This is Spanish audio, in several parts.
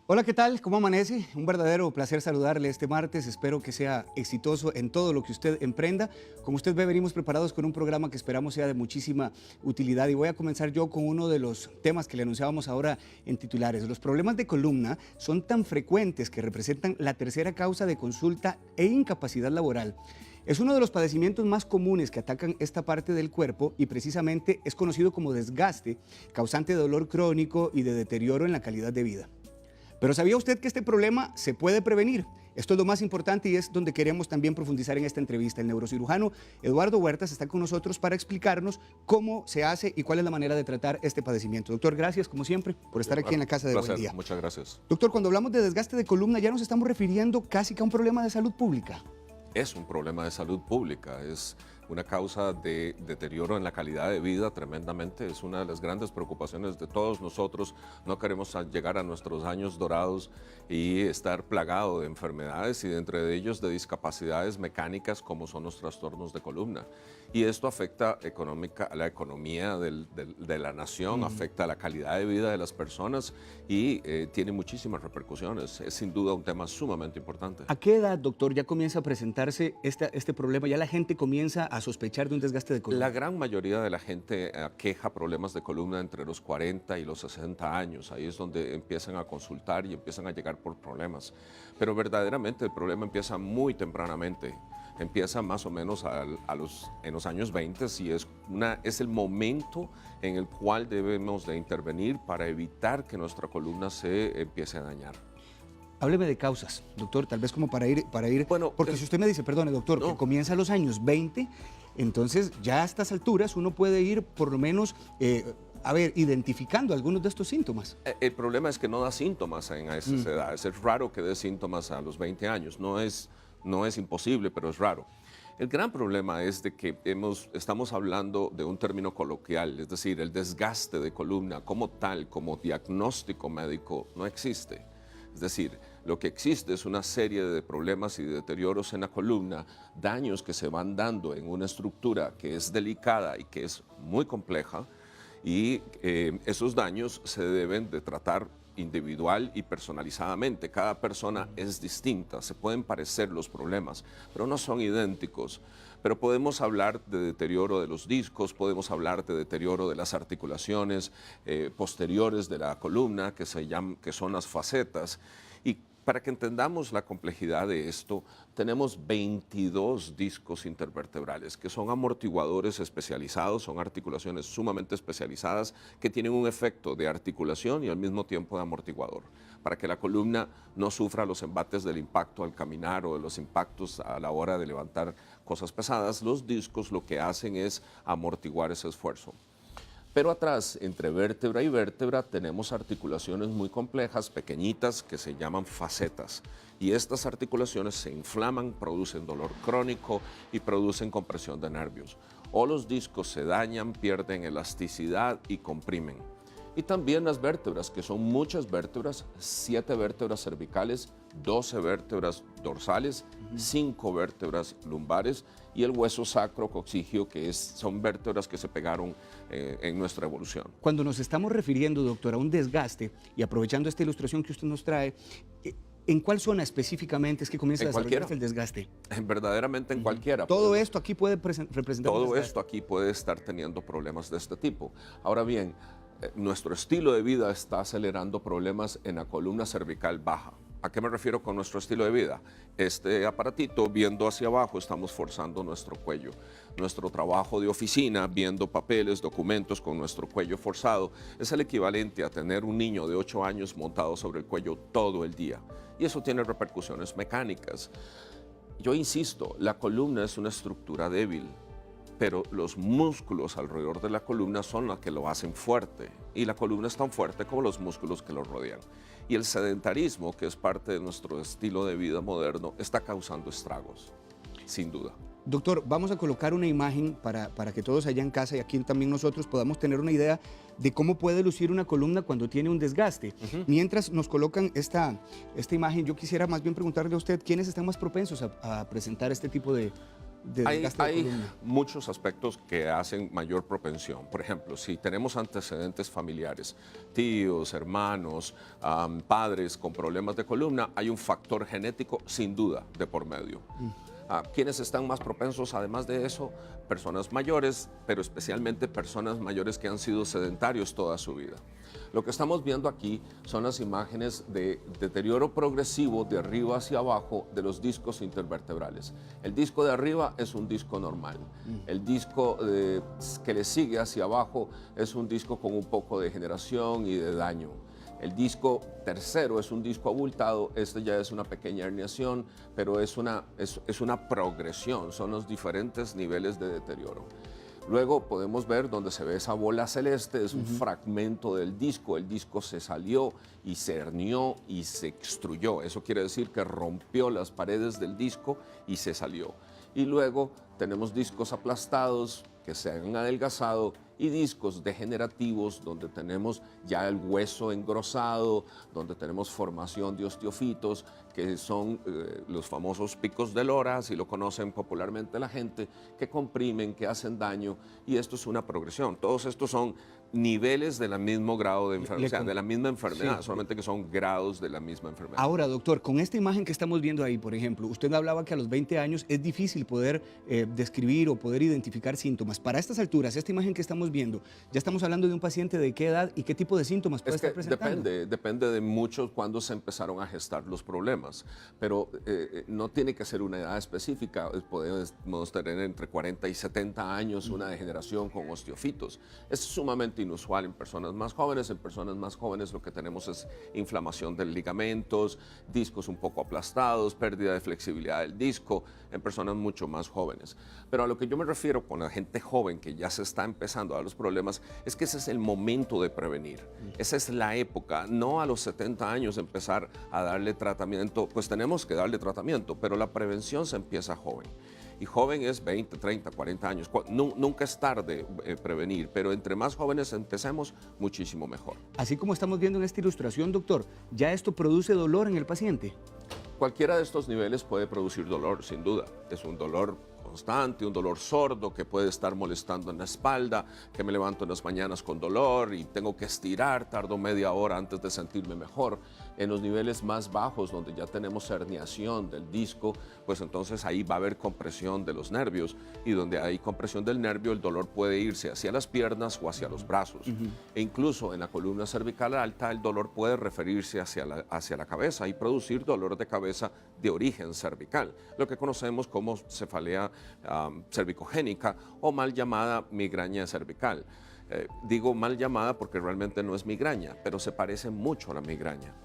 Hola, ¿qué tal? ¿Cómo amanece? Un verdadero placer saludarle este martes. Espero que sea exitoso en todo lo que usted emprenda. Como usted ve, venimos preparados con un programa que esperamos sea de muchísima utilidad. Y voy a comenzar yo con uno de los temas que le anunciábamos ahora en titulares. Los problemas de columna son tan frecuentes que representan la tercera causa de consulta e incapacidad laboral. Es uno de los padecimientos más comunes que atacan esta parte del cuerpo y precisamente es conocido como desgaste, causante de dolor crónico y de deterioro en la calidad de vida. Pero ¿sabía usted que este problema se puede prevenir? Esto es lo más importante y es donde queremos también profundizar en esta entrevista. El neurocirujano Eduardo Huertas está con nosotros para explicarnos cómo se hace y cuál es la manera de tratar este padecimiento. Doctor, gracias como siempre por estar aquí en la casa de Buen Día. Muchas gracias. Doctor, cuando hablamos de desgaste de columna ya nos estamos refiriendo casi que a un problema de salud pública. Es un problema de salud pública, es una causa de deterioro en la calidad de vida tremendamente, es una de las grandes preocupaciones de todos nosotros. No queremos llegar a nuestros años dorados y estar plagado de enfermedades y entre de ellos de discapacidades mecánicas como son los trastornos de columna. Y esto afecta a la economía de la nación, afecta a la calidad de vida de las personas y tiene muchísimas repercusiones. Es sin duda un tema sumamente importante. ¿A qué edad, doctor, ya comienza a presentarse este problema? ¿Ya la gente comienza a sospechar de un desgaste de columna? La gran mayoría de la gente aqueja problemas de columna entre los 40 y los 60 años. Ahí es donde empiezan a consultar y empiezan a llegar por problemas. Pero verdaderamente el problema empieza muy tempranamente. Empieza más o menos en los años 20 y es el momento en el cual debemos de intervenir para evitar que nuestra columna se empiece a dañar. Hábleme de causas, doctor, tal vez como para ir, Bueno, porque si usted me dice, perdone, doctor, no. que comienza a los años 20, entonces ya a estas alturas uno puede ir por lo menos, identificando algunos de estos síntomas. El problema es que no da síntomas en esas edades. Es raro que dé síntomas a los 20 años. No es imposible, pero es raro. El gran problema es de que estamos hablando de un término coloquial, es decir, el desgaste de columna como tal, como diagnóstico médico, no existe. Es decir, lo que existe es una serie de problemas y de deterioros en la columna, daños que se van dando en una estructura que es delicada y que es muy compleja, y esos daños se deben de tratar individual y personalizadamente. Cada persona es distinta, se pueden parecer los problemas, pero no son idénticos. Pero podemos hablar de deterioro de los discos, podemos hablar de deterioro de las articulaciones posteriores de la columna, que son las facetas. Y para que entendamos la complejidad de esto, tenemos 22 discos intervertebrales, que son amortiguadores especializados, son articulaciones sumamente especializadas que tienen un efecto de articulación y al mismo tiempo de amortiguador, para que la columna no sufra los embates del impacto al caminar o de los impactos a la hora de levantar cosas pesadas. Los discos lo que hacen es amortiguar ese esfuerzo. Pero atrás, entre vértebra y vértebra, tenemos articulaciones muy complejas, pequeñitas, que se llaman facetas. Y estas articulaciones se inflaman, producen dolor crónico y producen compresión de nervios. O los discos se dañan, pierden elasticidad y comprimen. Y también las vértebras, que son muchas vértebras, 7 vértebras cervicales, 12 vértebras dorsales, 5 vértebras lumbares y el hueso sacro-coxigio, que son vértebras que se pegaron en nuestra evolución. Cuando nos estamos refiriendo, doctor, a un desgaste, y aprovechando esta ilustración que usted nos trae, ¿en cuál zona específicamente es que comienza a desarrollarse el desgaste? Verdaderamente en cualquiera. Todo esto aquí puede representar un Todo desgaste. esto aquí puede estar teniendo problemas de este tipo. Ahora bien, nuestro estilo de vida está acelerando problemas en la columna cervical baja. ¿A qué me refiero con nuestro estilo de vida? Este aparatito, viendo hacia abajo, estamos forzando nuestro cuello. Nuestro trabajo de oficina, viendo papeles, documentos con nuestro cuello forzado, es el equivalente a tener un niño de 8 años montado sobre el cuello todo el día. Y eso tiene repercusiones mecánicas. Yo insisto, la columna es una estructura débil, pero los músculos alrededor de la columna son los que lo hacen fuerte, y la columna es tan fuerte como los músculos que lo rodean. Y el sedentarismo, que es parte de nuestro estilo de vida moderno, está causando estragos, sin duda. Doctor, vamos a colocar una imagen para que todos allá en casa y aquí también nosotros podamos tener una idea de cómo puede lucir una columna cuando tiene un desgaste. Mientras nos colocan esta imagen, yo quisiera más bien preguntarle a usted, ¿quiénes están más propensos a presentar este tipo de de desgaste de columna? Muchos aspectos que hacen mayor propensión. Por ejemplo, si tenemos antecedentes familiares, tíos, hermanos, padres con problemas de columna, hay un factor genético sin duda de por medio. ¿Quiénes están más propensos, además de eso? Personas mayores, pero especialmente personas mayores que han sido sedentarios toda su vida. Lo que estamos viendo aquí son las imágenes de deterioro progresivo de arriba hacia abajo de los discos intervertebrales. El disco de arriba es un disco normal. El disco que le sigue hacia abajo es un disco con un poco de degeneración y de daño. El disco tercero es un disco abultado, este ya es una pequeña herniación, pero es una progresión, son los diferentes niveles de deterioro. Luego podemos ver donde se ve esa bola celeste, es un fragmento del disco. El disco se salió y se hernió y se extruyó. Eso quiere decir que rompió las paredes del disco y se salió. Y luego tenemos discos aplastados que se han adelgazado y discos degenerativos donde tenemos ya el hueso engrosado, donde tenemos formación de osteofitos, que son los famosos picos de Lora, si lo conocen popularmente la gente, que comprimen, que hacen daño, y esto es una progresión. Todos estos son niveles del mismo grado de enfermedad, o sea, de la misma enfermedad, solamente que son grados de la misma enfermedad. Ahora, doctor, con esta imagen que estamos viendo ahí, por ejemplo, usted hablaba que a los 20 años es difícil poder describir o poder identificar síntomas. Para estas alturas, esta imagen que estamos viendo, ya estamos hablando de un paciente de qué edad y qué tipo de síntomas puede estar presentando. Depende de mucho cuándo se empezaron a gestar los problemas, pero no tiene que ser una edad específica. Podemos tener entre 40 y 70 años una degeneración con osteofitos. Es sumamente inusual en personas más jóvenes. En personas más jóvenes lo que tenemos es inflamación de ligamentos, discos un poco aplastados, pérdida de flexibilidad del disco en personas mucho más jóvenes. Pero a lo que yo me refiero con la gente joven que ya se está empezando a dar los problemas es que ese es el momento de prevenir. Esa es la época, no a los 70 años empezar a darle tratamiento. Pues tenemos que darle tratamiento, pero la prevención se empieza joven. Y joven es 20, 30, 40 años. Nunca es tarde prevenir, pero entre más jóvenes empecemos, muchísimo mejor. Así como estamos viendo en esta ilustración, doctor, ¿ya esto produce dolor en el paciente? Cualquiera de estos niveles puede producir dolor, sin duda. Es un dolor constante, un dolor sordo que puede estar molestando en la espalda, que me levanto en las mañanas con dolor y tengo que estirar, tardo media hora antes de sentirme mejor. En los niveles más bajos, donde ya tenemos herniación del disco, pues entonces ahí va a haber compresión de los nervios, y donde hay compresión del nervio, el dolor puede irse hacia las piernas o hacia los brazos. E incluso en la columna cervical alta, el dolor puede referirse hacia la cabeza y producir dolor de cabeza de origen cervical, lo que conocemos como cefalea cervicogénica o mal llamada migraña cervical. Digo mal llamada porque realmente no es migraña, pero se parece mucho a la migraña.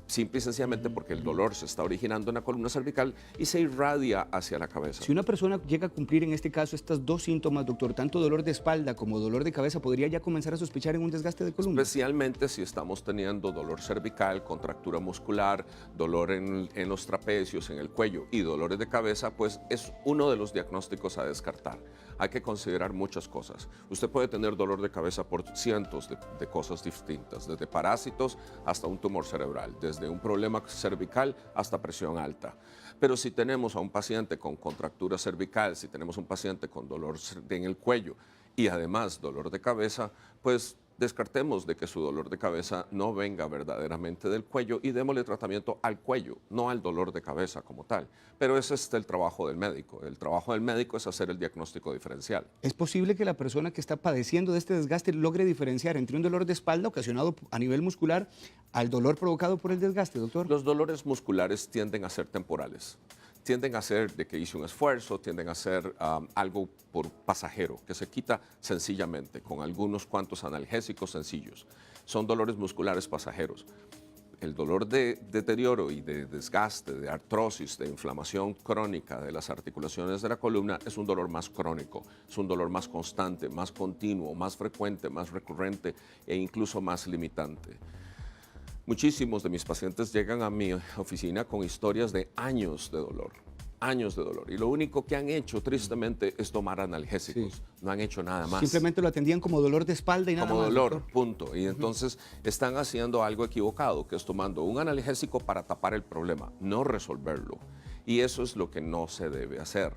Simple y sencillamente porque el dolor se está originando en la columna cervical y se irradia hacia la cabeza. Si una persona llega a cumplir en este caso estos dos síntomas, doctor, tanto dolor de espalda como dolor de cabeza, ¿podría ya comenzar a sospechar en un desgaste de columna? Especialmente si estamos teniendo dolor cervical, contractura muscular, dolor en los trapecios, en el cuello y dolores de cabeza, pues es uno de los diagnósticos a descartar. Hay que considerar muchas cosas. Usted puede tener dolor de cabeza por cientos de cosas distintas, desde parásitos hasta un tumor cerebral, desde un problema cervical hasta presión alta. Pero si tenemos a un paciente con contractura cervical, si tenemos un paciente con dolor en el cuello y además dolor de cabeza, pues descartemos de que su dolor de cabeza no venga verdaderamente del cuello y démosle tratamiento al cuello, no al dolor de cabeza como tal. Pero ese es el trabajo del médico. El trabajo del médico es hacer el diagnóstico diferencial. ¿Es posible que la persona que está padeciendo de este desgaste logre diferenciar entre un dolor de espalda ocasionado a nivel muscular al dolor provocado por el desgaste, doctor? Los dolores musculares tienden a ser temporales. Tienden a ser de que hice un esfuerzo, tienden a ser algo por pasajero, que se quita sencillamente con algunos cuantos analgésicos sencillos. Son dolores musculares pasajeros. El dolor de deterioro y de desgaste, de artrosis, de inflamación crónica de las articulaciones de la columna es un dolor más crónico, es un dolor más constante, más continuo, más frecuente, más recurrente e incluso más limitante. Muchísimos de mis pacientes llegan a mi oficina con historias de años de dolor. Y lo único que han hecho, tristemente, es tomar analgésicos. Sí. No han hecho nada más. Simplemente lo atendían como dolor de espalda y nada más. Como dolor, punto. Y entonces están haciendo algo equivocado, que es tomando un analgésico para tapar el problema, no resolverlo. Y eso es lo que no se debe hacer.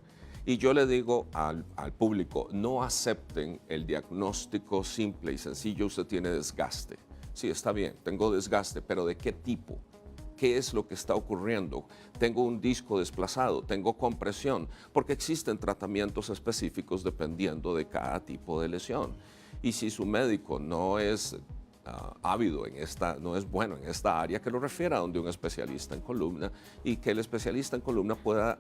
Y yo le digo al público, no acepten el diagnóstico simple y sencillo, usted tiene desgaste. Sí, está bien, tengo desgaste, pero ¿de qué tipo? ¿Qué es lo que está ocurriendo? Tengo un disco desplazado, tengo compresión, porque existen tratamientos específicos dependiendo de cada tipo de lesión. Y si su médico no es ávido no es bueno en esta área, que lo refiera a donde un especialista en columna y que el especialista en columna pueda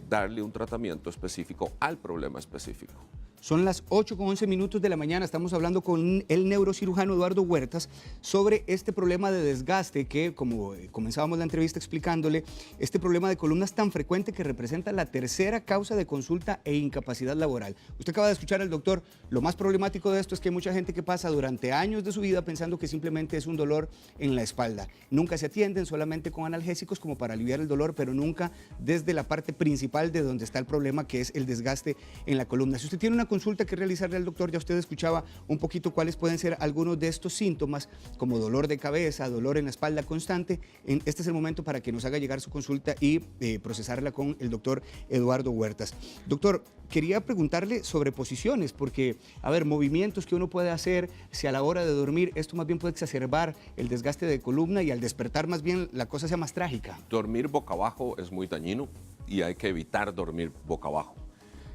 darle un tratamiento específico al problema específico. Son las 8:11 de la mañana, estamos hablando con el neurocirujano Eduardo Huertas sobre este problema de desgaste que, como comenzábamos la entrevista explicándole, este problema de columna es tan frecuente que representa la tercera causa de consulta e incapacidad laboral. Usted acaba de escuchar al doctor, lo más problemático de esto es que hay mucha gente que pasa durante años de su vida pensando que simplemente es un dolor en la espalda. Nunca se atienden, solamente con analgésicos como para aliviar el dolor, pero nunca desde la parte principal de donde está el problema, que es el desgaste en la columna. Si usted tiene una consulta que realizarle al doctor, ya usted escuchaba un poquito cuáles pueden ser algunos de estos síntomas, como dolor de cabeza, dolor en la espalda constante. Este es el momento para que nos haga llegar su consulta y procesarla con el doctor Eduardo Huertas. Doctor, quería preguntarle sobre posiciones, porque, a ver, movimientos que uno puede hacer, si a la hora de dormir esto más bien puede exacerbar el desgaste de columna y al despertar más bien la cosa sea más trágica. Dormir boca abajo es muy dañino y hay que evitar dormir boca abajo.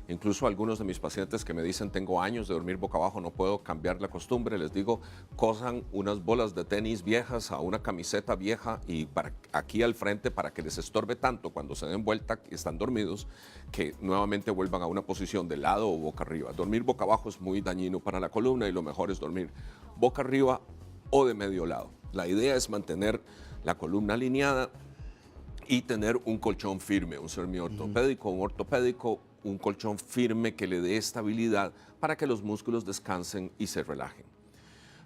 Incluso algunos de mis pacientes que me dicen tengo años de dormir boca abajo, no puedo cambiar la costumbre, les digo, cosan unas bolas de tenis viejas a una camiseta vieja y aquí al frente para que les estorbe tanto cuando se den vuelta y están dormidos, que nuevamente vuelvan a una posición de lado o boca arriba. Dormir boca abajo es muy dañino para la columna y lo mejor es dormir boca arriba o de medio lado. La idea es mantener la columna alineada y tener un colchón firme, un semiortopédico, un ortopédico, un colchón firme que le dé estabilidad para que los músculos descansen y se relajen.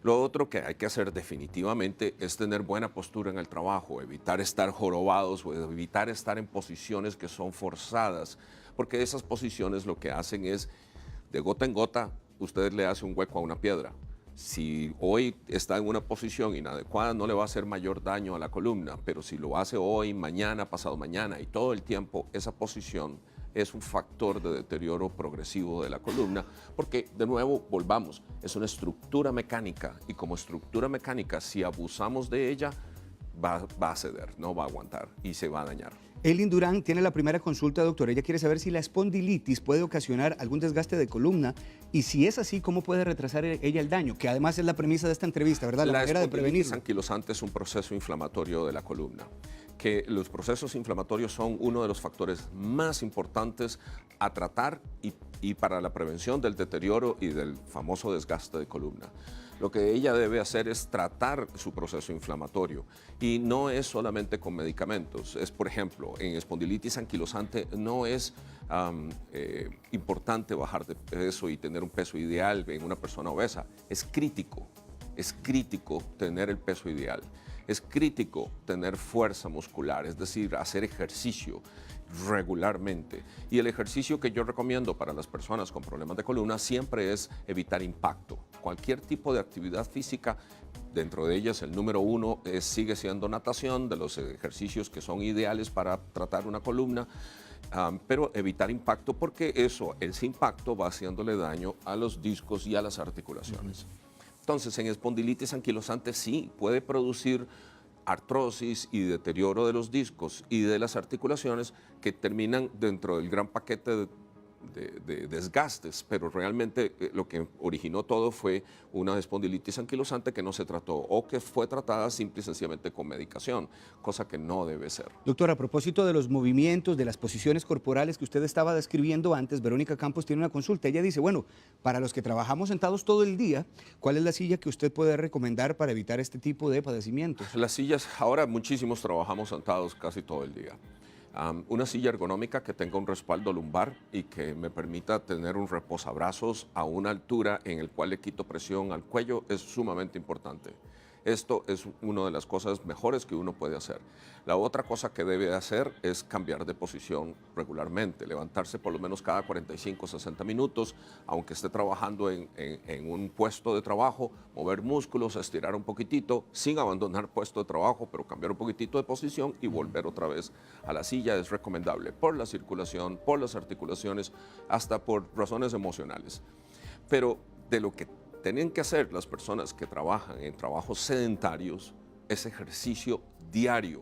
Lo otro que hay que hacer definitivamente es tener buena postura en el trabajo, evitar estar jorobados o evitar estar en posiciones que son forzadas, porque esas posiciones lo que hacen es, de gota en gota, usted le hace un hueco a una piedra. Si hoy está en una posición inadecuada, no le va a hacer mayor daño a la columna, pero si lo hace hoy, mañana, pasado mañana y todo el tiempo, esa posición es un factor de deterioro progresivo de la columna, porque de nuevo, volvamos, es una estructura mecánica y como estructura mecánica, si abusamos de ella, va a ceder, no va a aguantar y se va a dañar. Elin Durán tiene la primera consulta, doctor. Ella quiere saber si la espondilitis puede ocasionar algún desgaste de columna y si es así, ¿cómo puede retrasar ella el daño? Que además es la premisa de esta entrevista, ¿verdad? La manera de prevenirlo. La espondilitis anquilosante es un proceso inflamatorio de la columna, que los procesos inflamatorios son uno de los factores más importantes a tratar y para la prevención del deterioro y del famoso desgaste de columna. Lo que ella debe hacer es tratar su proceso inflamatorio y no es solamente con medicamentos. Es, por ejemplo, en espondilitis anquilosante no es importante bajar de peso y tener un peso ideal en una persona obesa. Es crítico tener el peso ideal. Es crítico tener fuerza muscular, es decir, hacer ejercicio regularmente. Y el ejercicio que yo recomiendo para las personas con problemas de columna siempre es evitar impacto. Cualquier tipo de actividad física, dentro de ellas el número uno sigue siendo natación, de los ejercicios que son ideales para tratar una columna, pero evitar impacto porque ese impacto va haciéndole daño a los discos y a las articulaciones. Entonces, en espondilitis anquilosante sí puede producir artrosis y deterioro de los discos y de las articulaciones que terminan dentro del gran paquete de desgastes, pero realmente lo que originó todo fue una espondilitis anquilosante que no se trató o que fue tratada simple y sencillamente con medicación, cosa que no debe ser. Doctor, a propósito de los movimientos, de las posiciones corporales que usted estaba describiendo antes, Verónica Campos tiene una consulta. Ella dice, bueno, para los que trabajamos sentados todo el día, ¿cuál es la silla que usted puede recomendar para evitar este tipo de padecimientos? Las sillas, ahora muchísimos trabajamos sentados casi todo el día. Una silla ergonómica que tenga un respaldo lumbar y que me permita tener un reposabrazos a una altura en el cual le quito presión al cuello es sumamente importante. Esto es una de las cosas mejores que uno puede hacer. La otra cosa que debe hacer es cambiar de posición regularmente, levantarse por lo menos cada 45 o 60 minutos, aunque esté trabajando en un puesto de trabajo, mover músculos, estirar un poquitito, sin abandonar puesto de trabajo, pero cambiar un poquitito de posición y volver otra vez a la silla es recomendable por la circulación, por las articulaciones, hasta por razones emocionales. Pero de lo que tienen que hacer las personas que trabajan en trabajos sedentarios es ejercicio diario.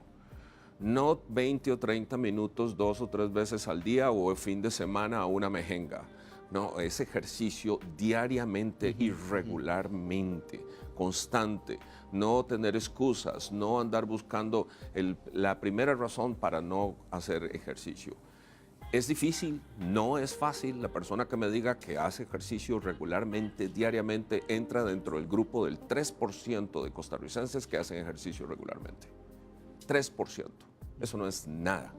No 20 o 30 minutos 2 o 3 veces al día o el fin de semana a una mejenga. No, es ejercicio diariamente y regularmente, constante. No tener excusas, no andar buscando la primera razón para no hacer ejercicio. Es difícil, no es fácil. La persona que me diga que hace ejercicio regularmente, diariamente, entra dentro del grupo del 3% de costarricenses que hacen ejercicio regularmente. 3%. Eso no es nada.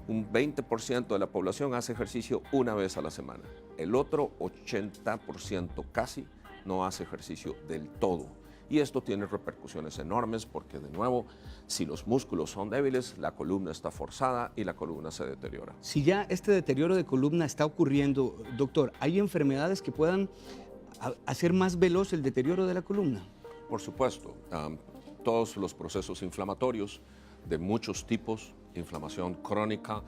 Un 20% de la población hace ejercicio una vez a la semana. El otro 80% casi no hace ejercicio del todo. Y esto tiene repercusiones enormes porque, de nuevo, si los músculos son débiles, la columna está forzada y la columna se deteriora. Si ya este deterioro de columna está ocurriendo, doctor, ¿hay enfermedades que puedan hacer más veloz el deterioro de la columna? Por supuesto, todos los procesos inflamatorios de muchos tipos, inflamación crónica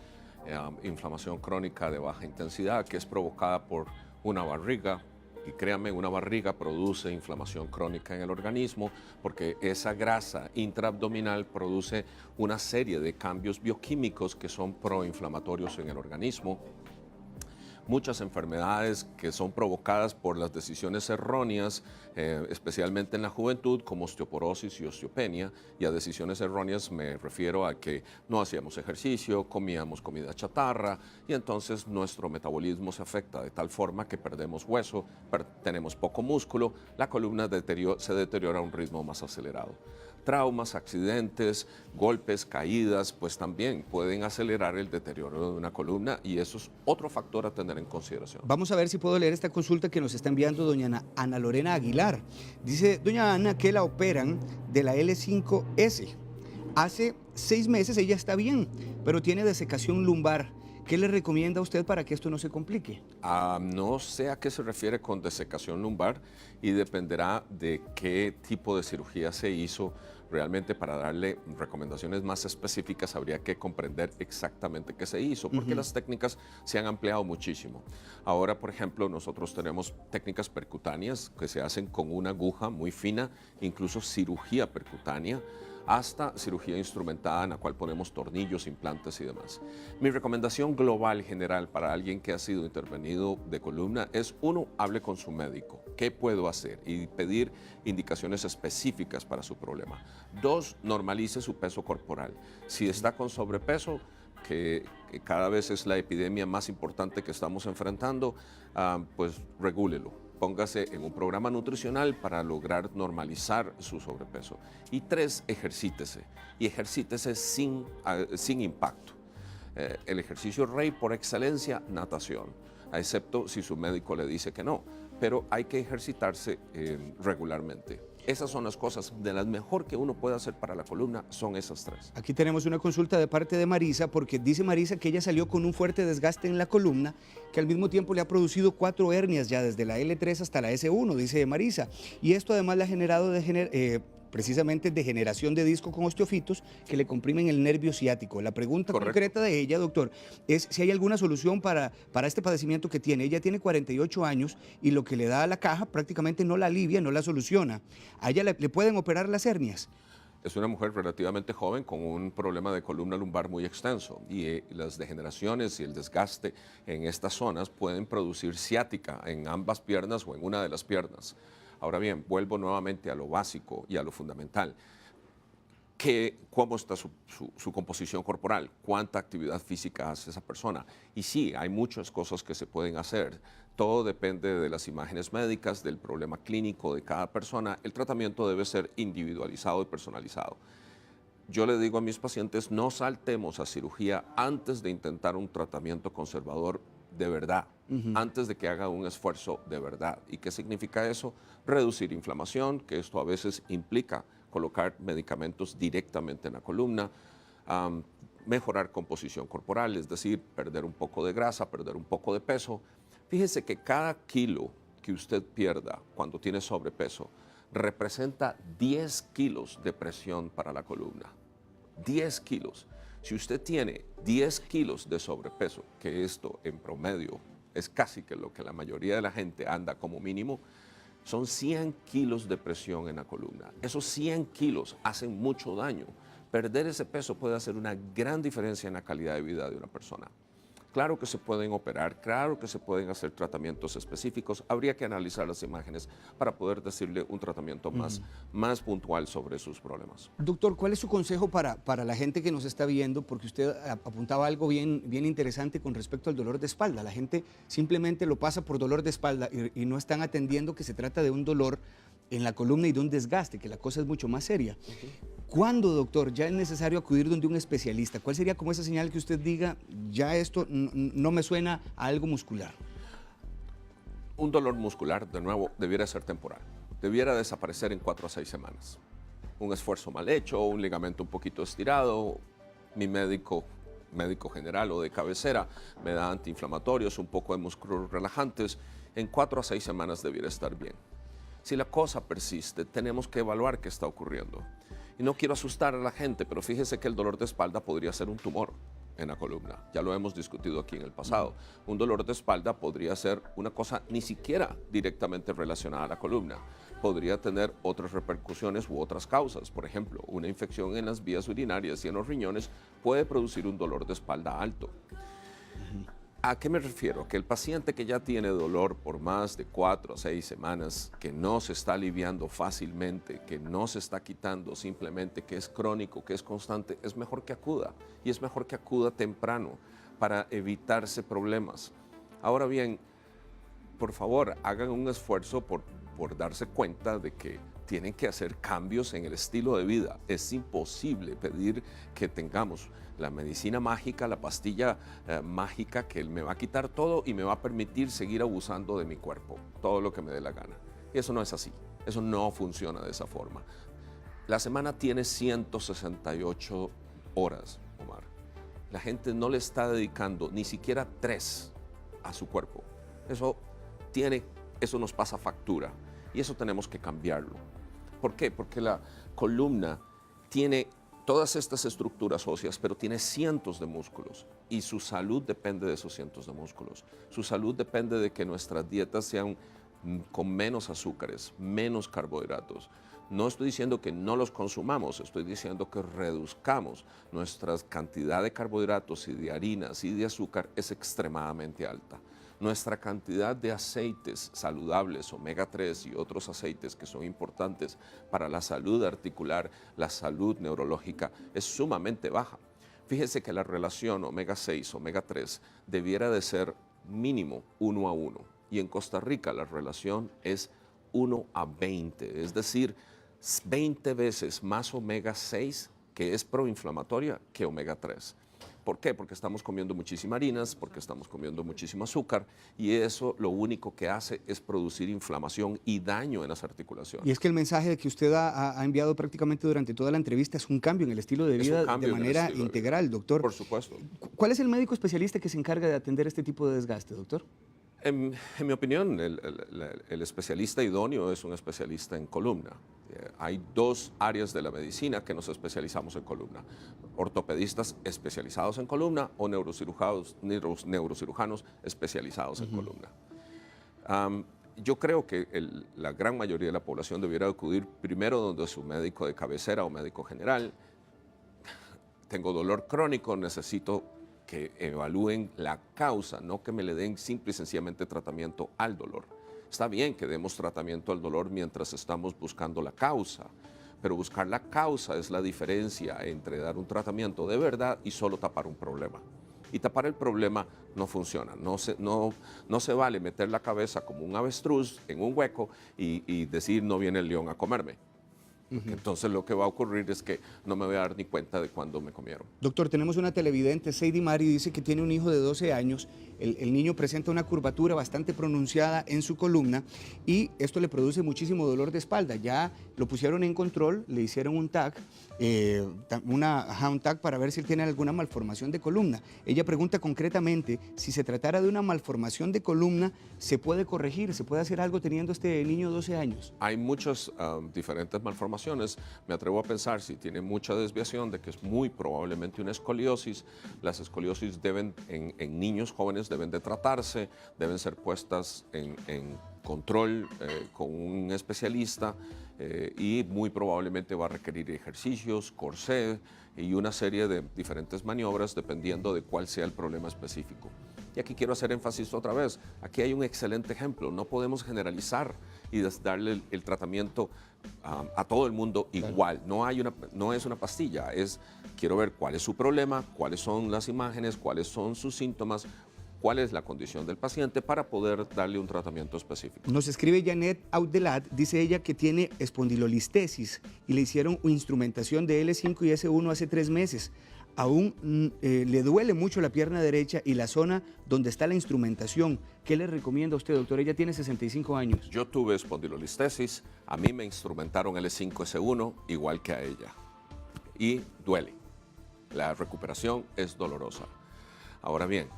de baja intensidad, que es provocada por una barriga. Y créanme, una barriga produce inflamación crónica en el organismo porque esa grasa intraabdominal produce una serie de cambios bioquímicos que son proinflamatorios en el organismo. Muchas enfermedades que son provocadas por las decisiones erróneas, especialmente en la juventud, como osteoporosis y osteopenia. Y a decisiones erróneas me refiero a que no hacíamos ejercicio, comíamos comida chatarra y entonces nuestro metabolismo se afecta de tal forma que perdemos hueso, tenemos poco músculo, la columna se deteriora a un ritmo más acelerado. Traumas, accidentes, golpes, caídas, pues también pueden acelerar el deterioro de una columna y eso es otro factor a tener en consideración. Vamos a ver si puedo leer esta consulta que nos está enviando doña Ana Lorena Aguilar. Dice doña Ana que la operan de la L5S. Hace 6 meses ella está bien, pero tiene desecación lumbar. ¿Qué le recomienda a usted para que esto no se complique? No sé a qué se refiere con desecación lumbar y dependerá de qué tipo de cirugía se hizo. Realmente para darle recomendaciones más específicas habría que comprender exactamente qué se hizo, porque las técnicas se han ampliado muchísimo. Ahora, por ejemplo, nosotros tenemos técnicas percutáneas que se hacen con una aguja muy fina, incluso cirugía percutánea, hasta cirugía instrumentada en la cual ponemos tornillos, implantes y demás. Mi recomendación global general para alguien que ha sido intervenido de columna es: 1, hable con su médico. ¿Qué puedo hacer? Y pedir indicaciones específicas para su problema. 2, normalice su peso corporal. Si está con sobrepeso, que cada vez es la epidemia más importante que estamos enfrentando, pues regúlelo. Póngase en un programa nutricional para lograr normalizar su sobrepeso. Y 3, ejercítese. Y ejercítese sin impacto. El ejercicio rey por excelencia, natación, excepto si su médico le dice que no. Pero hay que ejercitarse regularmente. Esas son las cosas de las mejor que uno puede hacer para la columna, son esas 3. Aquí tenemos una consulta de parte de Marisa, porque dice Marisa que ella salió con un fuerte desgaste en la columna, que al mismo tiempo le ha producido 4 hernias ya desde la L3 hasta la S1, dice Marisa. Y esto además le ha generado precisamente degeneración de disco con osteofitos que le comprimen el nervio ciático. La pregunta concreta de ella, doctor, es si hay alguna solución para este padecimiento que tiene. Ella tiene 48 años y lo que le da a la caja prácticamente no la alivia, no la soluciona. ¿A ella le pueden operar las hernias? Es una mujer relativamente joven con un problema de columna lumbar muy extenso y las degeneraciones y el desgaste en estas zonas pueden producir ciática en ambas piernas o en una de las piernas. Ahora bien, vuelvo nuevamente a lo básico y a lo fundamental. ¿Cómo está su composición corporal? ¿Cuánta actividad física hace esa persona? Y sí, hay muchas cosas que se pueden hacer. Todo depende de las imágenes médicas, del problema clínico de cada persona. El tratamiento debe ser individualizado y personalizado. Yo le digo a mis pacientes, no saltemos a cirugía antes de intentar un tratamiento conservador de verdad. antes de que haga un esfuerzo de verdad. ¿Y qué significa eso? Reducir inflamación, que esto a veces implica colocar medicamentos directamente en la columna, mejorar composición corporal, es decir, perder un poco de grasa, perder un poco de peso. Fíjese que cada kilo que usted pierda cuando tiene sobrepeso representa 10 kilos de presión para la columna. 10 kilos. Si usted tiene 10 kilos de sobrepeso, que esto en promedio es casi que lo que la mayoría de la gente anda como mínimo, son 100 kilos de presión en la columna. Esos 100 kilos hacen mucho daño. Perder ese peso puede hacer una gran diferencia en la calidad de vida de una persona. Claro que se pueden operar, claro que se pueden hacer tratamientos específicos. Habría que analizar las imágenes para poder decirle un tratamiento más puntual sobre sus problemas. Doctor, ¿cuál es su consejo para la gente que nos está viendo? Porque usted apuntaba algo bien interesante con respecto al dolor de espalda. La gente simplemente lo pasa por dolor de espalda y no están atendiendo que se trata de un dolor en la columna y de un desgaste, que la cosa es mucho más seria. ¿Cuándo, doctor, ya es necesario acudir donde un especialista? ¿Cuál sería como esa señal que usted diga, ya esto no me suena a algo muscular? Un dolor muscular, de nuevo, debiera ser temporal. Debiera desaparecer en 4 a 6 semanas. Un esfuerzo mal hecho, un ligamento un poquito estirado, mi médico general o de cabecera me da antiinflamatorios, un poco de músculos relajantes. En 4 a 6 semanas debiera estar bien. Si la cosa persiste, tenemos que evaluar qué está ocurriendo. Y no quiero asustar a la gente, pero fíjese que el dolor de espalda podría ser un tumor en la columna. Ya lo hemos discutido aquí en el pasado. Un dolor de espalda podría ser una cosa ni siquiera directamente relacionada a la columna. Podría tener otras repercusiones u otras causas. Por ejemplo, una infección en las vías urinarias y en los riñones puede producir un dolor de espalda alto. ¿A qué me refiero? Que el paciente que ya tiene dolor por más de 4 a 6 semanas, que no se está aliviando fácilmente, que no se está quitando simplemente, que es crónico, que es constante, es mejor que acuda. Y es mejor que acuda temprano para evitarse problemas. Ahora bien, por favor, hagan un esfuerzo por darse cuenta de que tienen que hacer cambios en el estilo de vida. Es imposible pedir que tengamos la medicina mágica, la pastilla mágica que me va a quitar todo y me va a permitir seguir abusando de mi cuerpo, todo lo que me dé la gana. Y eso no es así, eso no funciona de esa forma. La semana tiene 168 horas, Omar. La gente no le está dedicando ni siquiera 3 a su cuerpo. Eso nos pasa factura y eso tenemos que cambiarlo. ¿Por qué? Porque la columna tiene todas estas estructuras óseas, pero tiene cientos de músculos y su salud depende de esos cientos de músculos. Su salud depende de que nuestras dietas sean con menos azúcares, menos carbohidratos. No estoy diciendo que no los consumamos, estoy diciendo que reduzcamos. Nuestra cantidad de carbohidratos y de harinas y de azúcar es extremadamente alta. Nuestra cantidad de aceites saludables, omega 3 y otros aceites que son importantes para la salud articular, la salud neurológica, es sumamente baja. Fíjese que la relación omega 6, omega 3 debiera de ser mínimo 1 a 1. Y en Costa Rica la relación es 1 a 20, es decir, 20 veces más omega 6, que es proinflamatoria, que omega 3. ¿Por qué? Porque estamos comiendo muchísimas harinas, porque estamos comiendo muchísimo azúcar y eso lo único que hace es producir inflamación y daño en las articulaciones. Y es que el mensaje que usted ha enviado prácticamente durante toda la entrevista es un cambio en el estilo de vida de manera integral, doctor. Por supuesto. ¿Cuál es el médico especialista que se encarga de atender este tipo de desgaste, doctor? En mi opinión, el especialista idóneo es un especialista en columna. Hay 2 áreas de la medicina que nos especializamos en columna. Ortopedistas especializados en columna o neurocirujanos especializados en columna. Yo creo que la gran mayoría de la población debiera acudir primero donde su médico de cabecera o médico general. Tengo dolor crónico, necesito que evalúen la causa, no que me le den simple y sencillamente tratamiento al dolor. Está bien que demos tratamiento al dolor mientras estamos buscando la causa, pero buscar la causa es la diferencia entre dar un tratamiento de verdad y solo tapar un problema. Y tapar el problema no funciona, no se vale meter la cabeza como un avestruz en un hueco y decir no viene el león a comerme. porque entonces lo que va a ocurrir es que no me voy a dar ni cuenta de cuándo me comieron. Doctor, tenemos una televidente, Sadie Mari, dice que tiene un hijo de 12 años. El niño presenta una curvatura bastante pronunciada en su columna y esto le produce muchísimo dolor de espalda. Ya lo pusieron en control, le hicieron un TAC, un TAC para ver si él tiene alguna malformación de columna. Ella pregunta concretamente si se tratara de una malformación de columna, ¿se puede corregir? ¿Se puede hacer algo teniendo este niño de 12 años? Hay muchas diferentes malformaciones. Me atrevo a pensar, si tiene mucha desviación, de que es muy probablemente una escoliosis. Las escoliosis en niños jóvenes deben de tratarse, deben ser puestas en control con un especialista y muy probablemente va a requerir ejercicios, corset y una serie de diferentes maniobras dependiendo de cuál sea el problema específico. Y aquí quiero hacer énfasis otra vez, aquí hay un excelente ejemplo, no podemos generalizar y darle el tratamiento a todo el mundo igual, no es una pastilla, quiero ver cuál es su problema, cuáles son las imágenes, cuáles son sus síntomas, cuál es la condición del paciente para poder darle un tratamiento específico. Nos escribe Janet Audelat, dice ella que tiene espondilolistesis y le hicieron instrumentación de L5 y S1 hace 3 meses. Aún le duele mucho la pierna derecha y la zona donde está la instrumentación. ¿Qué le recomienda a usted, doctor? Ella tiene 65 años. Yo tuve espondilolistesis, a mí me instrumentaron L5, S1 igual que a ella y duele. La recuperación es dolorosa. Ahora bien,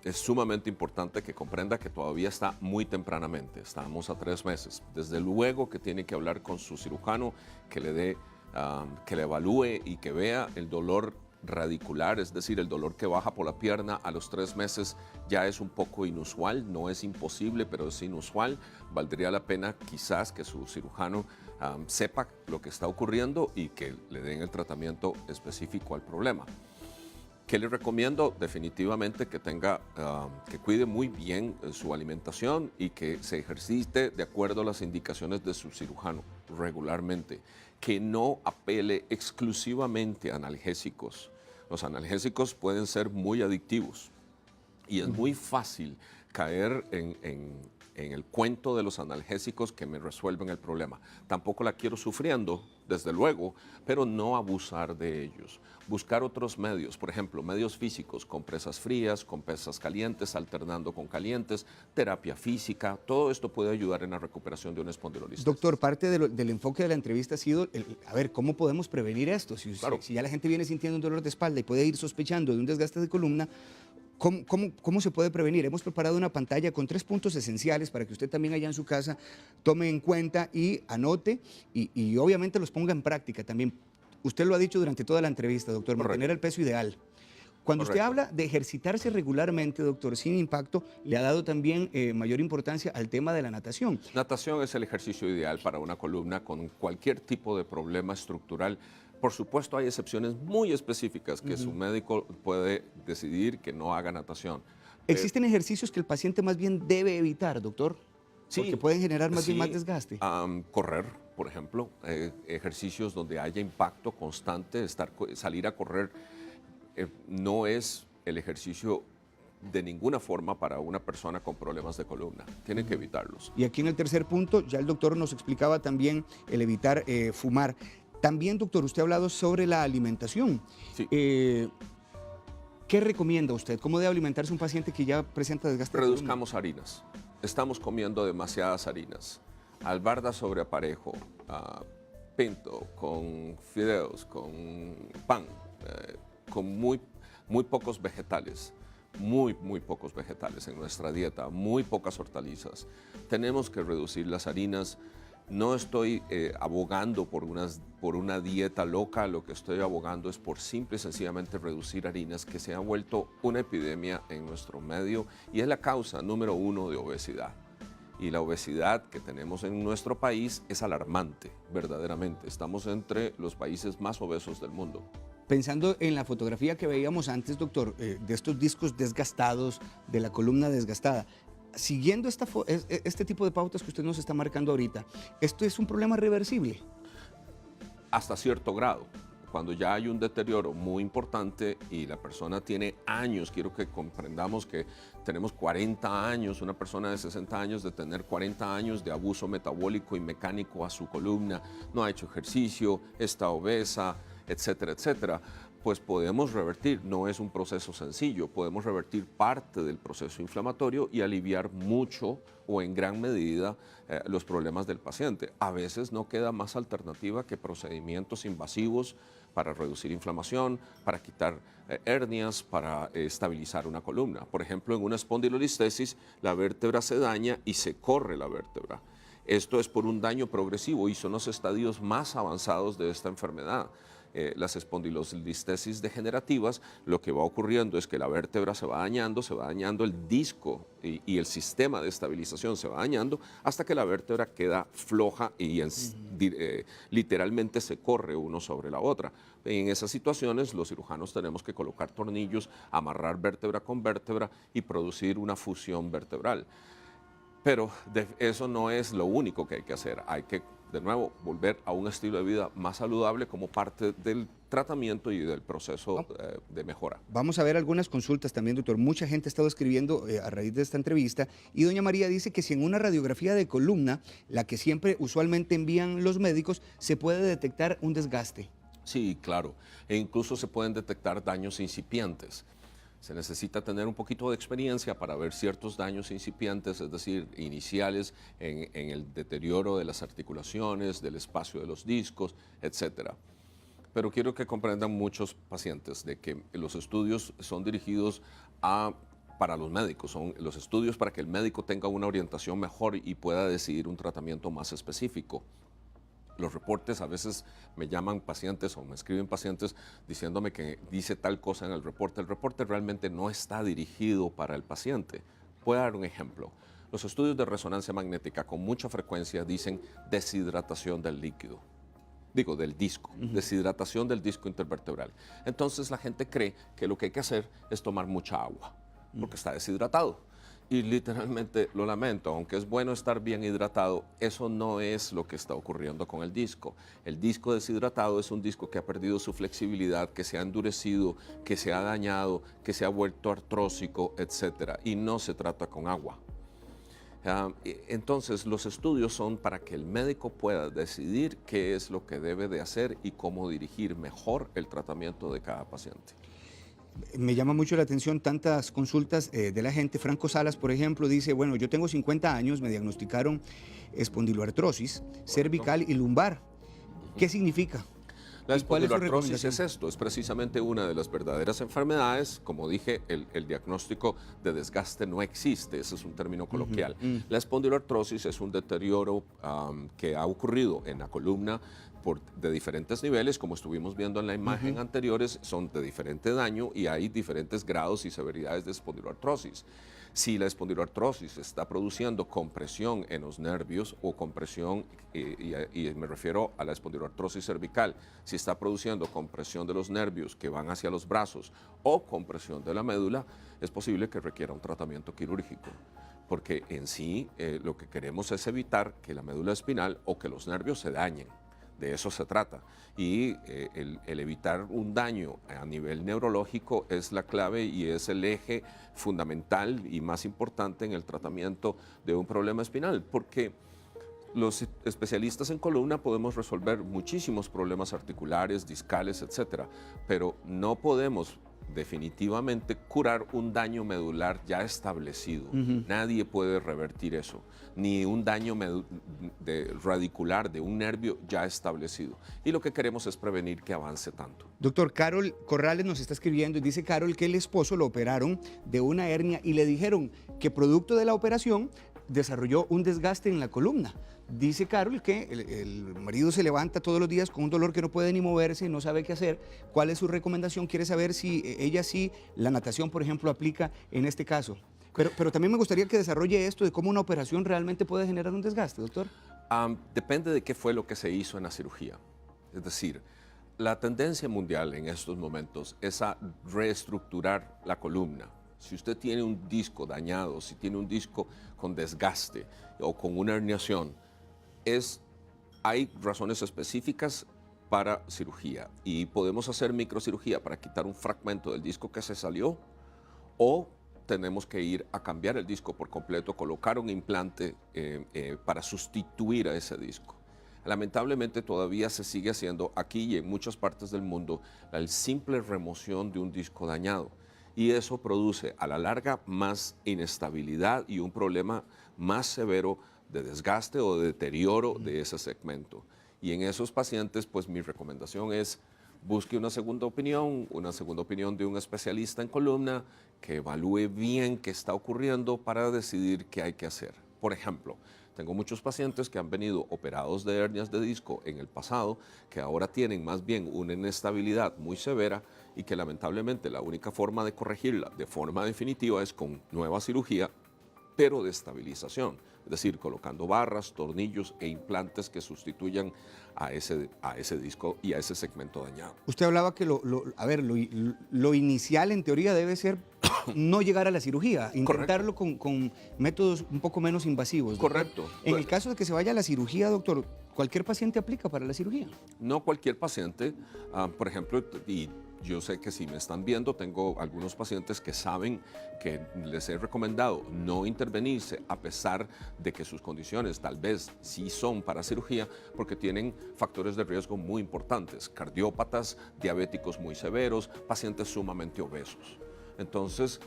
es sumamente importante que comprenda que todavía está muy tempranamente, estamos a 3 meses. Desde luego que tiene que hablar con su cirujano, que le evalúe y que vea el dolor radicular, es decir, el dolor que baja por la pierna a los 3 meses ya es un poco inusual, no es imposible, pero es inusual. Valdría la pena quizás que su cirujano sepa lo que está ocurriendo y que le den el tratamiento específico al problema. ¿Qué le recomiendo? Definitivamente que que cuide muy bien su alimentación y que se ejercite de acuerdo a las indicaciones de su cirujano regularmente. Que no apele exclusivamente a analgésicos. Los analgésicos pueden ser muy adictivos y es muy fácil caer en el cuento de los analgésicos que me resuelven el problema. Tampoco la quiero sufriendo, desde luego, pero no abusar de ellos. Buscar otros medios, por ejemplo, medios físicos, compresas frías, compresas calientes, alternando con calientes, terapia física, todo esto puede ayudar en la recuperación de una espondilolistesis. Doctor, parte del enfoque de la entrevista ha sido, a ver, ¿cómo podemos prevenir esto? Si ya la gente viene sintiendo un dolor de espalda y puede ir sospechando de un desgaste de columna, ¿cómo se puede prevenir? Hemos preparado una pantalla con 3 puntos esenciales para que usted también allá en su casa tome en cuenta y anote y obviamente los ponga en práctica también. Usted lo ha dicho durante toda la entrevista, doctor, mantener el peso ideal. Cuando usted habla de ejercitarse regularmente, doctor, sin impacto, le ha dado también mayor importancia al tema de la natación. Natación es el ejercicio ideal para una columna con cualquier tipo de problema estructural. Por supuesto, hay excepciones muy específicas que su médico puede decidir que no haga natación. ¿Existen ejercicios que el paciente más bien debe evitar, doctor? Sí, porque pueden generar más bien más desgaste. Correr, por ejemplo, ejercicios donde haya impacto constante, salir a correr no es el ejercicio de ninguna forma para una persona con problemas de columna. Tienen que evitarlos. Y aquí en el tercer punto, ya el doctor nos explicaba también el evitar fumar. También, doctor, usted ha hablado sobre la alimentación. Sí. ¿Qué recomienda usted? ¿Cómo debe alimentarse un paciente que ya presenta desgaste? Reduzcamos harinas. Estamos comiendo demasiadas harinas. Albarda sobre aparejo, pinto, con fideos, con pan, con muy pocos vegetales. Muy pocos vegetales en nuestra dieta, muy pocas hortalizas. Tenemos que reducir las harinas. No estoy abogando por una dieta loca, lo que estoy abogando es por simple y sencillamente reducir harinas, que se ha vuelto una epidemia en nuestro medio y es la causa número 1 de obesidad. Y la obesidad que tenemos en nuestro país es alarmante, verdaderamente. Estamos entre los países más obesos del mundo. Pensando en la fotografía que veíamos antes, doctor, de estos discos desgastados, de la columna desgastada, siguiendo este tipo de pautas que usted nos está marcando ahorita, ¿esto es un problema reversible? Hasta cierto grado. cuando ya hay un deterioro muy importante y la persona tiene años, quiero que comprendamos que tenemos 40 años, una persona de 60 años de tener 40 años de abuso metabólico y mecánico a su columna, no ha hecho ejercicio, está obesa, etcétera, etcétera, pues podemos revertir, no es un proceso sencillo, podemos revertir parte del proceso inflamatorio y aliviar mucho o en gran medida los problemas del paciente. A veces no queda más alternativa que procedimientos invasivos para reducir inflamación, para quitar hernias, para estabilizar una columna. Por ejemplo, en una espondilolistesis, la vértebra se daña y se corre la vértebra. Esto es por un daño progresivo y son los estadios más avanzados de esta enfermedad. Las espondilolistesis degenerativas, lo que va ocurriendo es que la vértebra se va dañando el disco y el sistema de estabilización se va dañando hasta que la vértebra queda floja y literalmente se corre uno sobre la otra. En esas situaciones los cirujanos tenemos que colocar tornillos, amarrar vértebra con vértebra y producir una fusión vertebral. Pero eso no es lo único que hay que hacer. Hay que, de nuevo, volver a un estilo de vida más saludable como parte del tratamiento y del proceso de mejora. Vamos a ver algunas consultas también, doctor. Mucha gente ha estado escribiendo a raíz de esta entrevista y doña María dice que si en una radiografía de columna, la que siempre usualmente envían los médicos, se puede detectar un desgaste. Sí, claro. E incluso se pueden detectar daños incipientes. Se necesita tener un poquito de experiencia para ver ciertos daños incipientes, es decir, iniciales en el deterioro de las articulaciones, del espacio de los discos, etc. Pero quiero que comprendan muchos pacientes de que los estudios son dirigidos para los médicos, son los estudios para que el médico tenga una orientación mejor y pueda decidir un tratamiento más específico. Los reportes, a veces me llaman pacientes o me escriben pacientes diciéndome que dice tal cosa en el reporte. El reporte realmente no está dirigido para el paciente. Voy a dar un ejemplo. Los estudios de resonancia magnética con mucha frecuencia dicen deshidratación del líquido. Digo, del disco, deshidratación del disco intervertebral. Entonces la gente cree que lo que hay que hacer es tomar mucha agua, porque está deshidratado. Y literalmente lo lamento, aunque es bueno estar bien hidratado, eso no es lo que está ocurriendo con el disco. El disco deshidratado es un disco que ha perdido su flexibilidad, que se ha endurecido, que se ha dañado, que se ha vuelto artrósico, etc. Y no se trata con agua. Entonces los estudios son para que el médico pueda decidir qué es lo que debe de hacer y cómo dirigir mejor el tratamiento de cada paciente. Me llama mucho la atención tantas consultas de la gente. Franco Salas, por ejemplo, dice, bueno, yo tengo 50 años, me diagnosticaron espondiloartrosis cervical y lumbar. ¿Qué significa? La espondiloartrosis es esto, es precisamente una de las verdaderas enfermedades. Como dije, el diagnóstico de desgaste no existe, ese es un término coloquial. La espondiloartrosis es un deterioro que ha ocurrido en la columna de diferentes niveles, como estuvimos viendo en la imagen anteriores, son de diferente daño y hay diferentes grados y severidades de espondiloartrosis. Si la espondiloartrosis está produciendo compresión en los nervios o compresión, y me refiero a la espondiloartrosis cervical, si está produciendo compresión de los nervios que van hacia los brazos o compresión de la médula, es posible que requiera un tratamiento quirúrgico. Porque en sí lo que queremos es evitar que la médula espinal o que los nervios se dañen. De eso se trata. Y el evitar un daño a nivel neurológico es la clave y es el eje fundamental y más importante en el tratamiento de un problema espinal, porque los especialistas en columna podemos resolver muchísimos problemas articulares, discales, etcétera, pero no podemos definitivamente curar un daño medular ya establecido. Nadie puede revertir eso, ni un daño radicular de un nervio ya establecido. Y lo que queremos es prevenir que avance tanto. Doctor, Carol Corrales nos está escribiendo y dice Carol que el esposo lo operaron de una hernia y le dijeron que producto de la operación desarrolló un desgaste en la columna. Dice Carol que el marido se levanta todos los días con un dolor que no puede ni moverse, no sabe qué hacer. ¿Cuál es su recomendación? Quiere saber si ella sí, la natación, por ejemplo, aplica en este caso. Pero también me gustaría que desarrolle esto de cómo una operación realmente puede generar un desgaste, doctor. Depende de qué fue lo que se hizo en la cirugía. Es decir, la tendencia mundial en estos momentos es a reestructurar la columna. Si usted tiene un disco dañado, si tiene un disco con desgaste o con una herniación, hay razones específicas para cirugía y podemos hacer microcirugía para quitar un fragmento del disco que se salió o tenemos que ir a cambiar el disco por completo, colocar un implante para sustituir a ese disco. Lamentablemente todavía se sigue haciendo aquí y en muchas partes del mundo la simple remoción de un disco dañado y eso produce a la larga más inestabilidad y un problema más severo de desgaste o de deterioro de ese segmento. Y en esos pacientes, pues mi recomendación es busque una segunda opinión de un especialista en columna que evalúe bien qué está ocurriendo para decidir qué hay que hacer. Por ejemplo, tengo muchos pacientes que han venido operados de hernias de disco en el pasado, que ahora tienen más bien una inestabilidad muy severa y que lamentablemente la única forma de corregirla de forma definitiva es con nueva cirugía, pero de estabilización, es decir, colocando barras, tornillos e implantes que sustituyan a ese disco y a ese segmento dañado. Usted hablaba que lo inicial en teoría debe ser no llegar a la cirugía, intentarlo con métodos un poco menos invasivos. ¿Doctor? Correcto. En el caso de que se vaya a la cirugía, doctor, ¿cualquier paciente aplica para la cirugía? No cualquier paciente, por ejemplo, y yo sé que si me están viendo, tengo algunos pacientes que saben que les he recomendado no intervenirse a pesar de que sus condiciones tal vez sí son para cirugía porque tienen factores de riesgo muy importantes, cardiópatas, diabéticos muy severos, pacientes sumamente obesos. Entonces,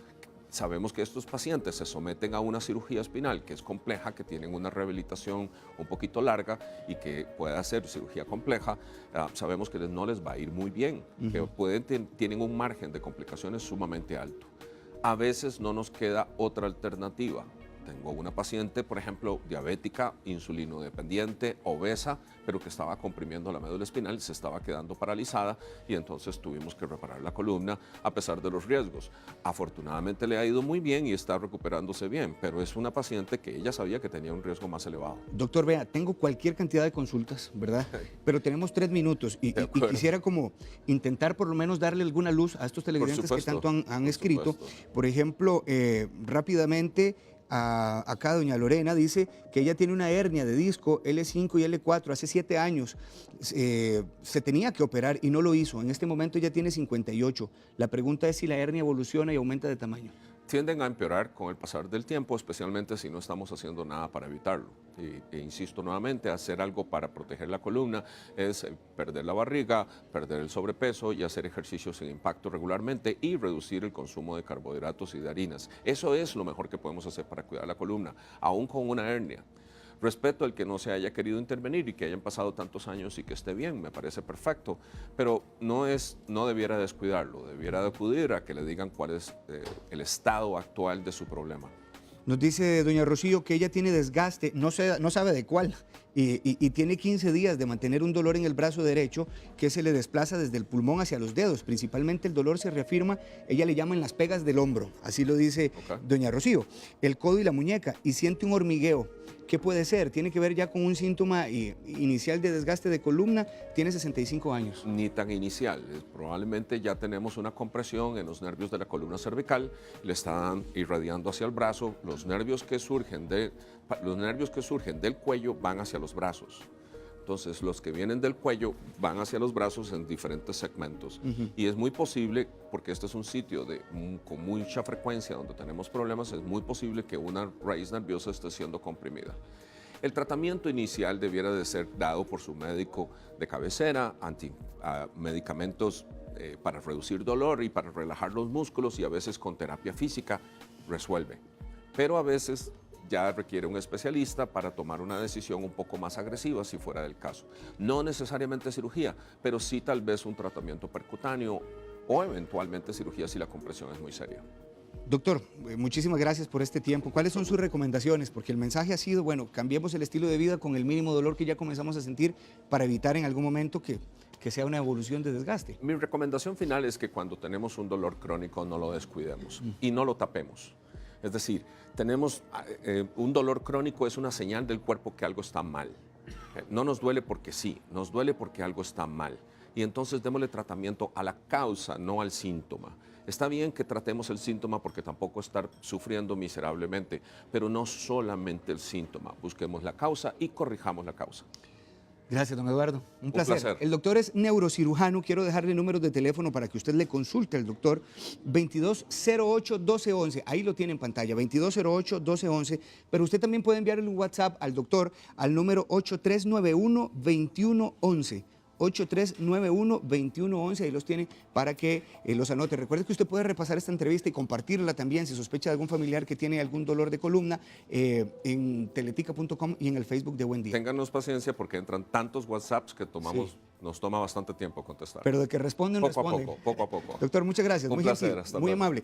sabemos que estos pacientes se someten a una cirugía espinal que es compleja, que tienen una rehabilitación un poquito larga y que puede hacer cirugía compleja. Sabemos que no les va a ir muy bien, que tienen un margen de complicaciones sumamente alto. A veces no nos queda otra alternativa. Tengo una paciente, por ejemplo, diabética, insulinodependiente, obesa, pero que estaba comprimiendo la médula espinal, se estaba quedando paralizada y entonces tuvimos que reparar la columna a pesar de los riesgos. Afortunadamente le ha ido muy bien y está recuperándose bien, pero es una paciente que ella sabía que tenía un riesgo más elevado. Doctor, vea, tengo cualquier cantidad de consultas, ¿verdad? Pero tenemos 3 minutos y quisiera como intentar por lo menos darle alguna luz a estos televidentes que tanto han escrito. Por ejemplo, rápidamente, acá doña Lorena dice que ella tiene una hernia de disco L5 y L4 hace 7 años. Se tenía que operar y no lo hizo. En este momento ella tiene 58. La pregunta es si la hernia evoluciona y aumenta de tamaño. Tienden a empeorar con el pasar del tiempo, especialmente si no estamos haciendo nada para evitarlo. E insisto nuevamente, hacer algo para proteger la columna es perder la barriga, perder el sobrepeso y hacer ejercicios sin impacto regularmente y reducir el consumo de carbohidratos y de harinas. Eso es lo mejor que podemos hacer para cuidar la columna, aún con una hernia. Respeto al que no se haya querido intervenir y que hayan pasado tantos años y que esté bien, me parece perfecto, pero no debiera descuidarlo, debiera de acudir a que le digan cuál es el estado actual de su problema. Nos dice doña Rocío que ella tiene desgaste, no sabe de cuál, y tiene 15 días de mantener un dolor en el brazo derecho que se le desplaza desde el pulmón hacia los dedos. Principalmente el dolor se reafirma, ella le llama en las pegas del hombro, así lo dice doña Rocío, el codo y la muñeca, y siente un hormigueo. ¿Qué puede ser? ¿Tiene que ver ya con un síntoma inicial de desgaste de columna? Tiene 65 años. Ni tan inicial. Probablemente ya tenemos una compresión en los nervios de la columna cervical, le están irradiando hacia el brazo. Los nervios que surgen del cuello van hacia los brazos. Entonces, los que vienen del cuello van hacia los brazos en diferentes segmentos. Y es muy posible, porque este es un sitio con mucha frecuencia donde tenemos problemas, es muy posible que una raíz nerviosa esté siendo comprimida. El tratamiento inicial debiera de ser dado por su médico de cabecera, medicamentos para reducir dolor y para relajar los músculos, y a veces con terapia física resuelve. Pero a veces ya requiere un especialista para tomar una decisión un poco más agresiva si fuera del caso. No necesariamente cirugía, pero sí tal vez un tratamiento percutáneo o eventualmente cirugía si la compresión es muy seria. Doctor, muchísimas gracias por este tiempo. ¿Cuáles son sus recomendaciones? Porque el mensaje ha sido, bueno, cambiemos el estilo de vida con el mínimo dolor que ya comenzamos a sentir para evitar en algún momento que sea una evolución de desgaste. Mi recomendación final es que cuando tenemos un dolor crónico no lo descuidemos y no lo tapemos. Es decir, tenemos un dolor crónico, es una señal del cuerpo que algo está mal. No nos duele porque sí, nos duele porque algo está mal. Y entonces démosle tratamiento a la causa, no al síntoma. Está bien que tratemos el síntoma porque tampoco estar sufriendo miserablemente, pero no solamente el síntoma. Busquemos la causa y corrijamos la causa. Gracias, don Eduardo. Un placer. placer. El doctor es neurocirujano. Quiero dejarle números de teléfono para que usted le consulte al doctor. 2208-1211. Ahí lo tiene en pantalla, 2208-1211. Pero usted también puede enviarle un WhatsApp al doctor al número 8391-2111. 8391-2111, ahí los tiene para que los anote. Recuerde que usted puede repasar esta entrevista y compartirla también si sospecha de algún familiar que tiene algún dolor de columna en teletica.com y en el Facebook de Buen Día. Ténganos paciencia porque entran tantos WhatsApps que nos toma bastante tiempo contestar. Pero de que responden, poco responden. a poco, poco a poco. Doctor, muchas gracias. Un Muy placer, gentil, hasta muy luego. amable.